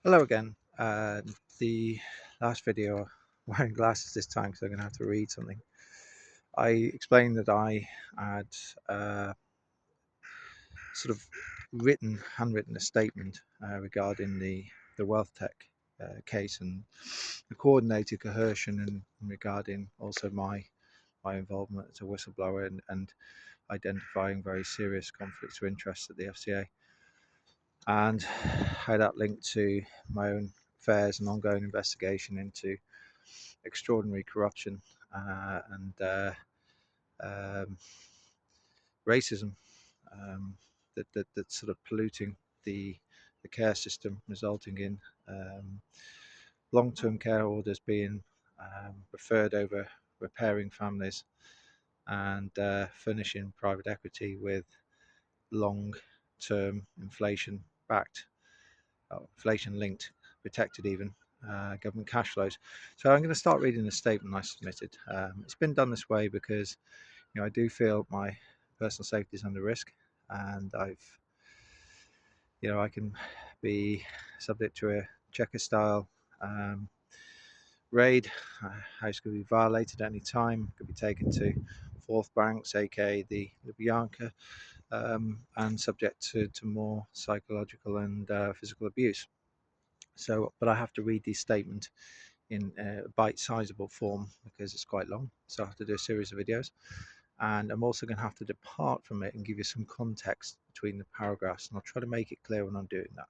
Hello again. The last video, wearing glasses this time because I'm going to have to read something. I explained that I had sort of handwritten a statement regarding the WealthTek case and the coordinated coercion and regarding also my involvement as a whistleblower and identifying very serious conflicts of interest at the FCA, and how that linked to my own affairs and ongoing investigation into extraordinary corruption and um, racism, that's sort of polluting the care system, resulting in um, long-term care orders being preferred over repairing families and furnishing private equity with long-term inflation-backed, inflation-linked, protected even government cash flows. So I'm going to start reading the statement I submitted. It's been done this way because I do feel my personal safety is under risk, and I can be subject to a checker style raid. House could be violated at any time, could be taken to fourth banks, aka the Lubyanka, and subject to more psychological and physical abuse. So, but I have to read this statement in a bite-sizable form because it's quite long. So I have to do a series of videos, and I'm also going to have to depart from it and give you some context between the paragraphs, and I'll try to make it clear when I'm doing that.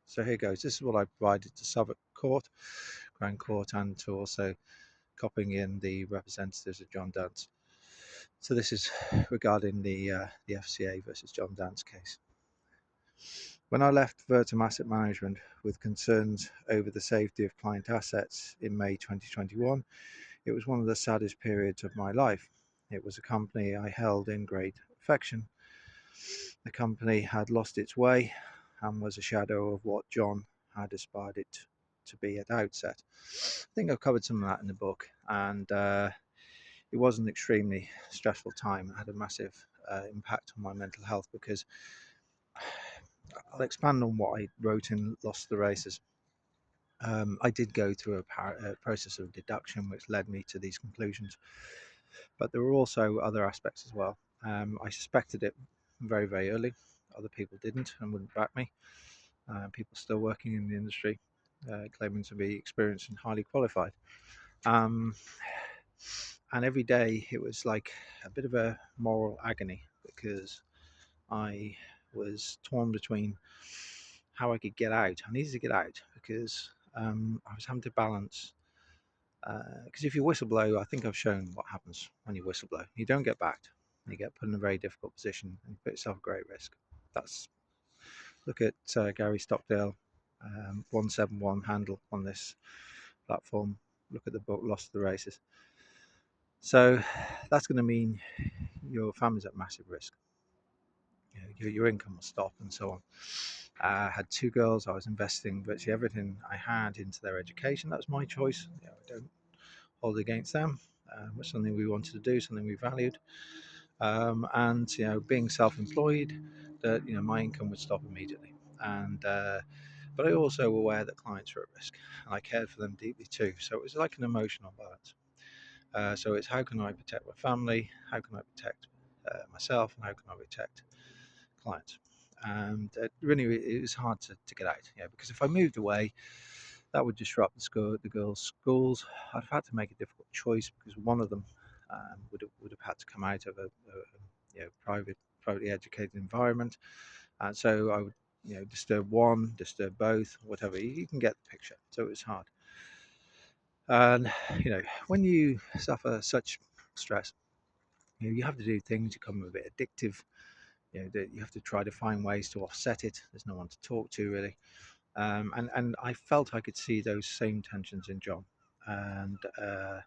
So here goes. This is what I provided to Southwark Court, Grand Court, and to also copying in the representatives of John Dance. So this is regarding the FCA versus John Dance case. When I left Vertum Asset Management with concerns over the safety of client assets in May 2021, it was one of the saddest periods of my life. It was a company I held in great affection. The company had lost its way and was a shadow of what John had aspired it to be at outset. I think I've covered some of that in the book, and it was an extremely stressful time. It had a massive impact on my mental health because I'll expand on what I wrote in Lost the Races. I did go through a process of deduction which led me to these conclusions, but there were also other aspects as well. I suspected it very, very early. Other people didn't and wouldn't back me. People still working in the industry, claiming to be experienced and highly qualified. Um, and every day it was like a bit of a moral agony because I was torn between how I could get out. I needed to get out because I was having to balance. Because if you whistleblow, I think I've shown what happens when you whistleblow. You don't get backed. You get put in a very difficult position and you put yourself at great risk. That's Look at Gary Stockdale, 171 handle on this platform. Look at the book Lost the Races. So that's going to mean your family's at massive risk. Your income will stop and so on. I had two girls. I was investing virtually everything I had into their education. That was my choice. I don't hold it against them. It was something we wanted to do, something we valued. And being self-employed, that my income would stop immediately. And but I also aware that clients are at risk, and I cared for them deeply too. So it was like an emotional balance. So it's how can I protect my family, how can I protect myself, and how can I protect clients. And really, it was hard to get out, because if I moved away, that would disrupt the girls' schools. I'd have had to make a difficult choice because one of them would have had to come out of a privately educated environment, and so I would disturb one, disturb both, whatever. You can get the picture. So it was hard, and when you suffer such stress, you have to do things. You become a bit addictive. You have to try to find ways to offset it. There's no one to talk to really. And I felt I could see those same tensions in John, and I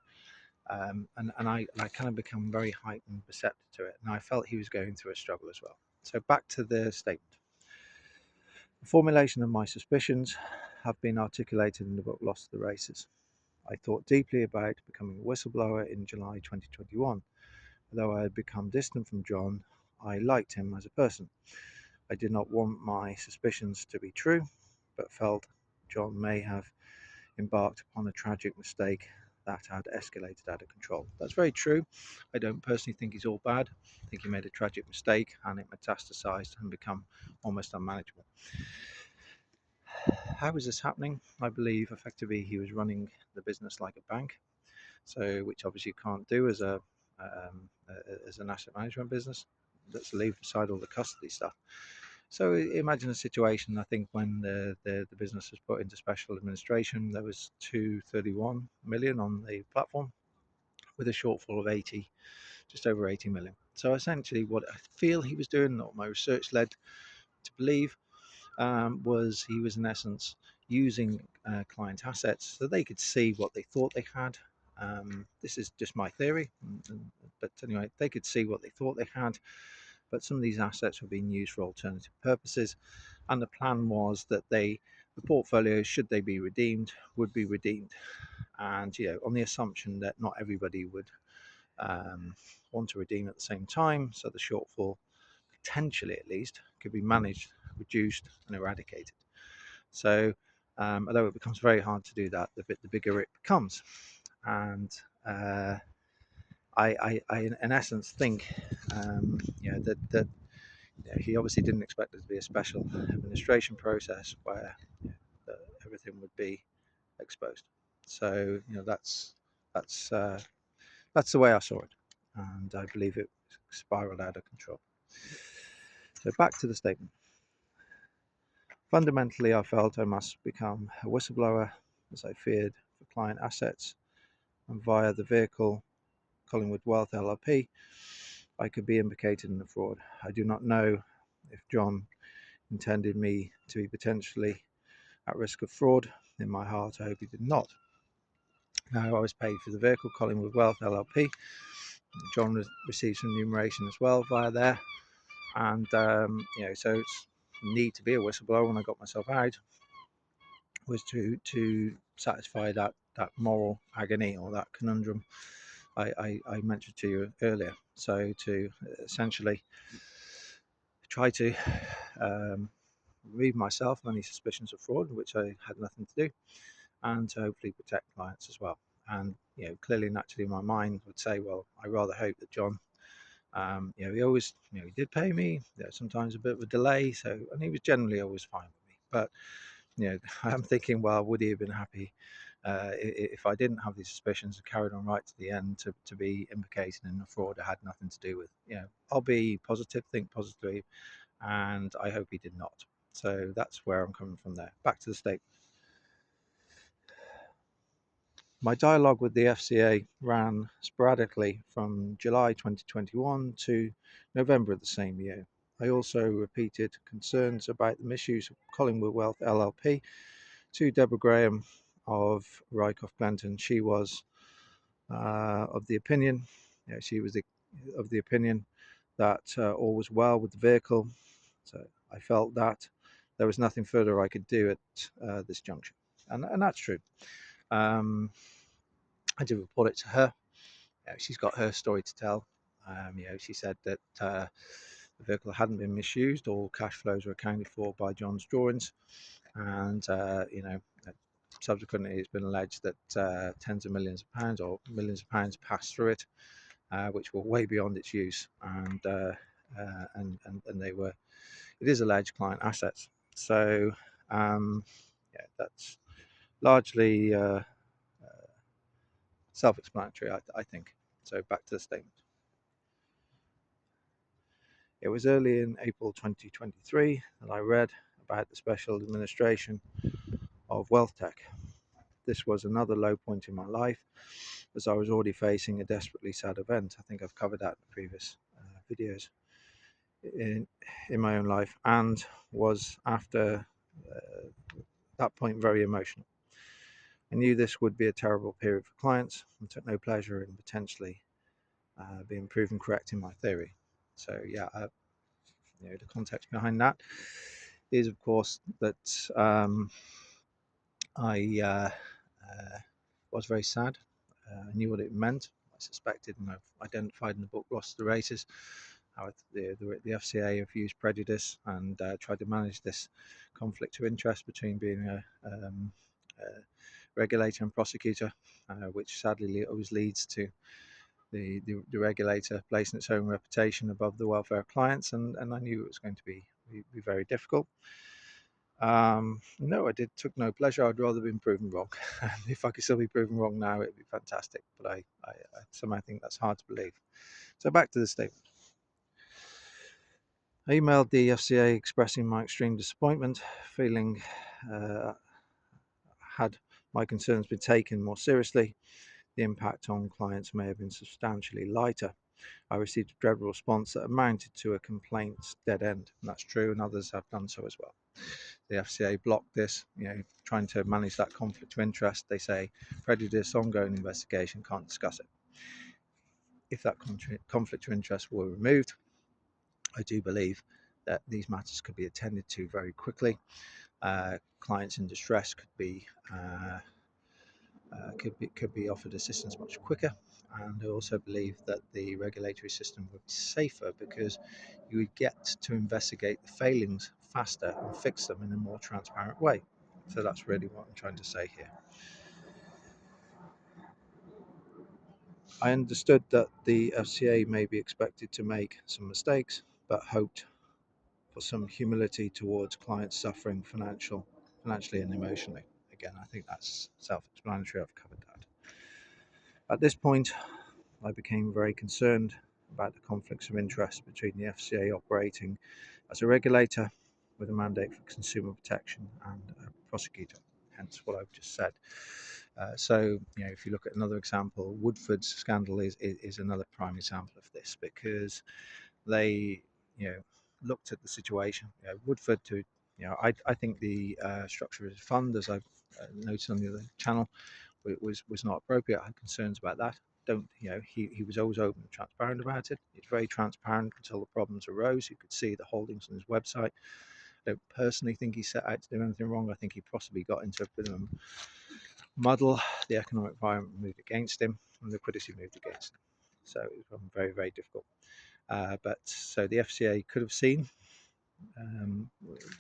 kind of become very heightened perceptive to it, and I felt he was going through a struggle as well. So back to the statement. The formulation of my suspicions have been articulated in the book Lost the Races. I thought deeply about becoming a whistleblower in July 2021. Although I had become distant from John, I liked him as a person. I did not want my suspicions to be true, but felt John may have embarked upon a tragic mistake that had escalated out of control. That's very true. I don't personally think he's all bad. I think he made a tragic mistake and it metastasized and become almost unmanageable. How is this happening? I believe effectively he was running the business like a bank, so which obviously you can't do as an asset management business. Let's leave aside all the custody stuff. So imagine a situation. I think when the business was put into special administration, there was 231 million on the platform, with a shortfall of 80, just over 80 million. So essentially, what I feel he was doing, or my research led to believe, was he was in essence using client assets so they could see what they thought they had. This is just my theory, but anyway, they could see what they thought they had, but some of these assets were being used for alternative purposes, and the plan was that the portfolio, should they be redeemed, would be redeemed, and on the assumption that not everybody would want to redeem at the same time, so the shortfall, potentially at least, could be managed, reduced, and eradicated. So, although it becomes very hard to do that, the bigger it becomes. And I, in essence, think that he obviously didn't expect it to be a special administration process where everything would be exposed. So, that's that's the way I saw it, and I believe it spiraled out of control. So back to the statement. Fundamentally, I felt I must become a whistleblower, as I feared for client assets, and via the vehicle Collingwood Wealth LLP, I could be implicated in the fraud. I do not know if John intended me to be potentially at risk of fraud. In my heart, I hope he did not. Now, I was paid for the vehicle Collingwood Wealth LLP. John received some remuneration as well via there, and so it's need to be a whistleblower when I got myself out was to satisfy that moral agony, or that conundrum I mentioned to you earlier. So to essentially try to relieve myself of any suspicions of fraud, which I had nothing to do, and to hopefully protect clients as well. And clearly, naturally, my mind would say, well, I rather hope that John, he always, he did pay me. Sometimes a bit of a delay, and he was generally always fine with me. But I'm thinking, well, would he have been happy if I didn't have these suspicions and carried on right to the end to be implicated in a fraud I had nothing to do with? I'll be positive, think positively, and I hope he did not. So that's where I'm coming from there. Back to the statement. My dialogue with the FCA ran sporadically from July 2021 to November of the same year. I also repeated concerns about the misuse of Collingwood Wealth LLP to Deborah Graham of Rycroft Benton. She was of the opinion, of the opinion that all was well with the vehicle. So I felt that there was nothing further I could do at this juncture, and that's true. I did report it to her. She's got her story to tell. She said that the vehicle hadn't been misused. All cash flows were accounted for by John's drawings, and subsequently it's been alleged that tens of millions of pounds or millions of pounds passed through it, which were way beyond its use, and they were, it is alleged, client assets. So that's largely self-explanatory, I think. So back to the statement. It was early in April 2023 that I read about the special administration of WealthTek. This was another low point in my life, as I was already facing a desperately sad event. I think I've covered that in the previous videos in my own life, and was after that point very emotional. I knew this would be a terrible period for clients, and took no pleasure in potentially being proven correct in my theory. So the context behind that is, of course, that I was very sad. I knew what it meant. I suspected, and I've identified in the book Lost the Races, how the FCA have used prejudice and tried to manage this conflict of interest between being a regulator and prosecutor, which sadly always leads to the regulator placing its own reputation above the welfare of clients, and I knew it was going to be very difficult. No, took no pleasure. I'd rather been proven wrong. If I could still be proven wrong now, it'd be fantastic. But I somehow think that's hard to believe. So back to the statement. I emailed the FCA expressing my extreme disappointment, feeling had my concerns been taken more seriously, the impact on clients may have been substantially lighter. I received a dreadful response that amounted to a complaint's dead end, and that's true, and others have done so as well. The FCA blocked this, trying to manage that conflict of interest. They say prejudice, ongoing investigation, can't discuss it. If that conflict of interest were removed, I do believe that these matters could be attended to very quickly. Clients in distress could be offered assistance much quicker, and I also believe that the regulatory system would be safer because you would get to investigate the failings faster and fix them in a more transparent way. So that's really what I'm trying to say here. I understood that the FCA may be expected to make some mistakes, but hoped for some humility towards clients suffering financially and emotionally. Again, I think that's self-explanatory. I've covered that. At this point, I became very concerned about the conflicts of interest between the FCA operating as a regulator with a mandate for consumer protection and a prosecutor, hence what I've just said. If you look at another example, Woodford's scandal is another prime example of this, because they, looked at the situation. Woodford, I think the structure of his fund, as I've noted on the other channel, was not appropriate. I had concerns about that. He was always open and transparent about it. He's very transparent until the problems arose. You could see the holdings on his website. I don't personally think he set out to do anything wrong. I think he possibly got into a bit of a muddle. The economic environment moved against him, and liquidity moved against him. So it was very, very difficult. So the FCA could have seen,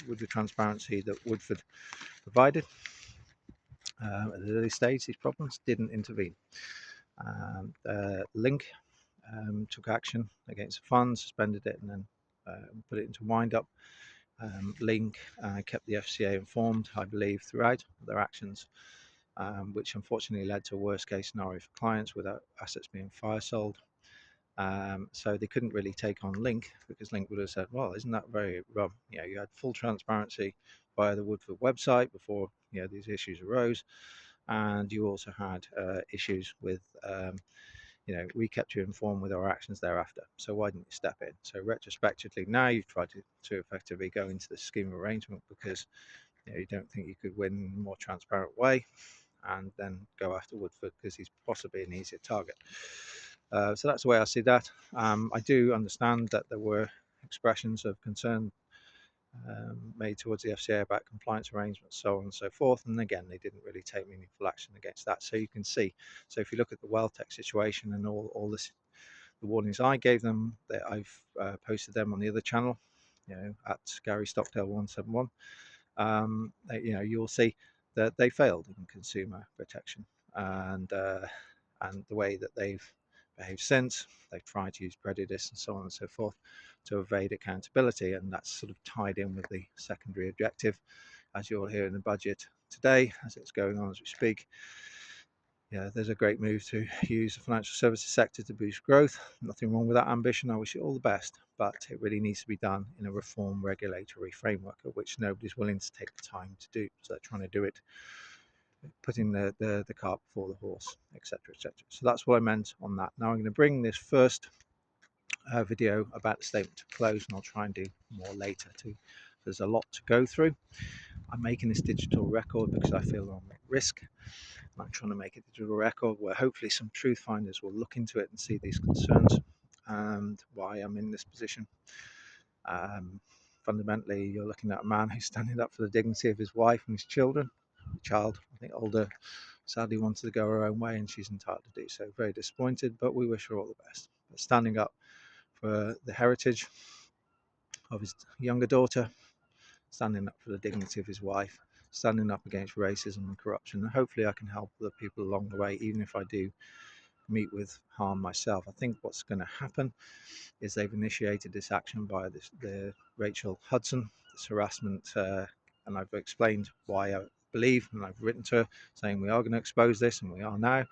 with the transparency that Woodford provided at the early stage, these problems didn't intervene. Link took action against the fund, suspended it, and then put it into wind up. Link kept the FCA informed, I believe, throughout their actions, which unfortunately led to a worst case scenario for clients without assets being fire sold. So they couldn't really take on Link, because Link would have said, well, isn't that very wrong? You had full transparency via the Woodford website before these issues arose, and you also had issues with we kept you informed with our actions thereafter, so why didn't you step in? So retrospectively, now you've tried to effectively go into the scheme of arrangement because you don't think you could win in a more transparent way, and then go after Woodford because he's possibly an easier target. So that's the way I see that. I do understand that there were expressions of concern made towards the FCA about compliance arrangements, so on and so forth. And again, they didn't really take meaningful action against that. So you can see. So if you look at the WealthTek situation and all this, the warnings I gave them, that I've posted them on the other channel, at Gary Stockdale 171. You'll see that they failed in consumer protection, and the way that they've behaved since. They've tried to use prejudice and so on and so forth to evade accountability, and that's sort of tied in with the secondary objective, as you'll hear in the budget today, as it's going on as we speak. There's a great move to use the financial services sector to boost growth. Nothing wrong with that ambition. I wish it all the best, but it really needs to be done in a reform regulatory framework, of which nobody's willing to take the time to do. So they're trying to do it, putting the cart before the horse, etc., etc. So that's what I meant on that. Now I'm going to bring this first video about the statement to close, and I'll try and do more later too. There's a lot to go through. I'm making this digital record because I feel I'm at risk. I'm trying to make a digital record where hopefully some truth finders will look into it and see these concerns and why I'm in this position. Fundamentally, you're looking at a man who's standing up for the dignity of his wife and his children. The child, I think older, sadly wanted to go her own way, and she's entitled to do so. Very disappointed, but we wish her all the best. But standing up for the heritage of his younger daughter, standing up for the dignity of his wife, standing up against racism and corruption. And hopefully I can help other people along the way, even if I do meet with harm myself. I think what's going to happen is they've initiated this action by the Rachel Hudson, this harassment, and I've explained why I believe, and I've written to her saying we are going to expose this, and we are now,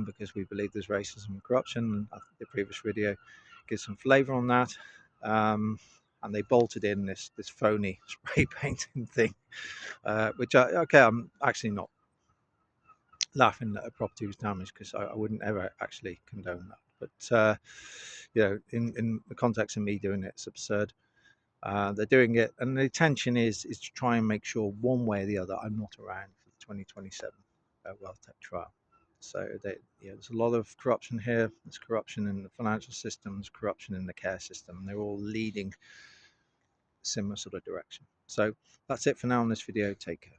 because we believe there's racism and corruption. And I think the previous video gives some flavour on that. And they bolted in this phony spray painting thing, which I'm actually not laughing that a property was damaged, because I wouldn't ever actually condone that. But in the context of me doing it, it's absurd. They're doing it, and the intention is to try and make sure one way or the other I'm not around for the 2027 WealthTek trial. So there's a lot of corruption here. There's corruption in the financial systems, corruption in the care system. They're all leading a similar sort of direction. So that's it for now on this video. Take care.